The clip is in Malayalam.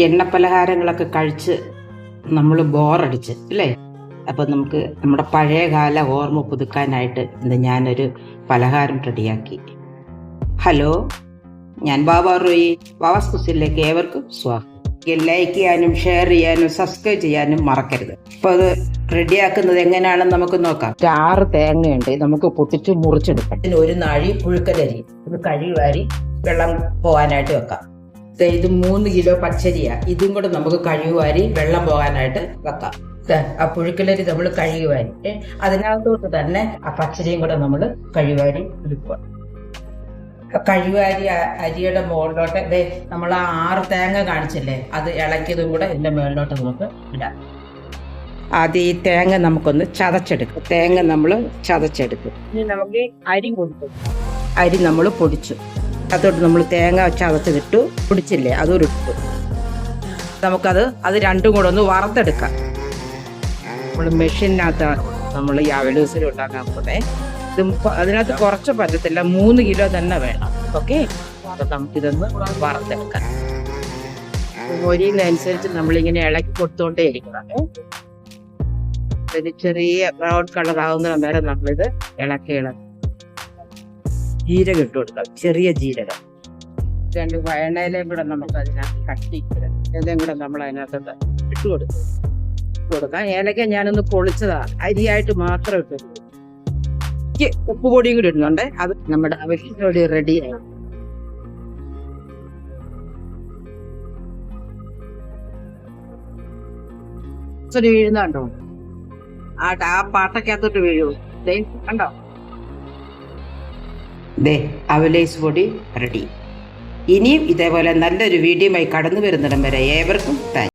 എണ്ണപ്പലഹാരങ്ങളൊക്കെ കഴിച്ച് നമ്മൾ ബോറടിച്ച് അല്ലേ? അപ്പം നമുക്ക് നമ്മുടെ പഴയകാല ഓർമ്മ പുതുക്കാനായിട്ട് ഇന്ന് ഞാനൊരു പലഹാരം റെഡിയാക്കി. ഹലോ, ഞാൻ ബാബ റോയി. ബാബാസ് കുസിലേക്ക് ഏവർക്കും സ്വാഗതം. ലൈക്ക് ചെയ്യാനും ഷെയർ ചെയ്യാനും സബ്സ്ക്രൈബ് ചെയ്യാനും മറക്കരുത്. അപ്പോൾ അത് റെഡിയാക്കുന്നത് എങ്ങനെയാണെന്ന് നമുക്ക് നോക്കാം. 6 തേങ്ങയുണ്ട്, നമുക്ക് പൊട്ടിച്ച് മുറിച്ചെടുക്കാം. ഇതിന് ഒരു നാഴി പുഴുക്കലരി ഇത് കഴുകി വെള്ളം പോകാനായിട്ട് വെക്കാം. ഇത് 3 കിലോ പച്ചരിയാ, ഇതും കൂടെ നമുക്ക് കഴുകുവാരി വെള്ളം പോകാനായിട്ട് വെക്കാം. ആ പുഴുക്കലരി നമ്മൾ കഴുകുവാരി അതിനകത്തോട്ട് തന്നെ ആ പച്ചരിയും കൂടെ നമ്മൾ കഴുകുവാരി എടുക്കുക. കഴുകുവാരി അരിയുടെ മുകളിലോട്ട് നമ്മൾ ആ 6 തേങ്ങ കാണിച്ചില്ലേ, അത് ഇളക്കിയതും കൂടെ ഇതിന്റെ മുകളിലോട്ട് നമുക്ക് ഇടാം. ആദ്യം ഈ തേങ്ങ നമുക്കൊന്ന് ചതച്ചെടുക്കും. തേങ്ങ നമ്മൾ ചതച്ചെടുക്കും. ഇനി നമുക്ക് അരി കൊടുക്കും. അരി നമ്മൾ പൊടിച്ചു, അതോട്ട് നമ്മൾ തേങ്ങ ചതച്ചിട്ടു, പൊടിച്ചില്ലേ അതൊരു ഇട്ടു. അത് രണ്ടും കൂടെ ഒന്ന് വറുത്തെടുക്കാം. നമ്മൾ മെഷീനകത്താണ് നമ്മൾ ഈ അവലൂസിൽ ഉണ്ടാക്കാൻ പോകുന്നത്. അതിനകത്ത് കുറച്ച് പറ്റത്തില്ല, 3 കിലോ തന്നെ വേണം. ഓക്കെ, അപ്പം നമുക്കിതൊന്ന് വറുത്തെടുക്കാം. മൊരിയുന്നതനുസരിച്ച് നമ്മളിങ്ങനെ ഇളക്കി കൊടുത്തോണ്ടേ ഇരിക്കണം. ചെറിയ ബ്രൗൺ കളർ ആവുന്ന നേരം നമ്മളിത് ഇളക്കി ജീരകം ഇട്ട് കൊടുക്കാം, ചെറിയ ജീരകം. 2 വയണയിലയും കൂടെ നമുക്ക് അതിനകത്ത് കട്ടിയും കൂടെ നമ്മൾ അതിനകത്തോട്ട് ഇട്ട് കൊടുക്കാം. ഏലക്ക ഞാനൊന്ന് പൊളിച്ചതാണ്, അരിയായിട്ട് മാത്രം ഇട്ടു. ഉപ്പുപൊടിയും കൂടി ഇടുന്നുണ്ട്. അത് നമ്മുടെ അവലോടി റെഡിയായി. വീഴുന്നുണ്ടോ? ആ പാട്ടക്കകത്തോട്ട് വീഴൂ. കണ്ടോ? അവലേസ് പൊടി റെഡി. ഇനിയും ഇതേപോലെ നല്ലൊരു വീഡിയോയുമായി കടന്നു വരുന്നിടം വരെ ഏവർക്കും താങ്ക് യു.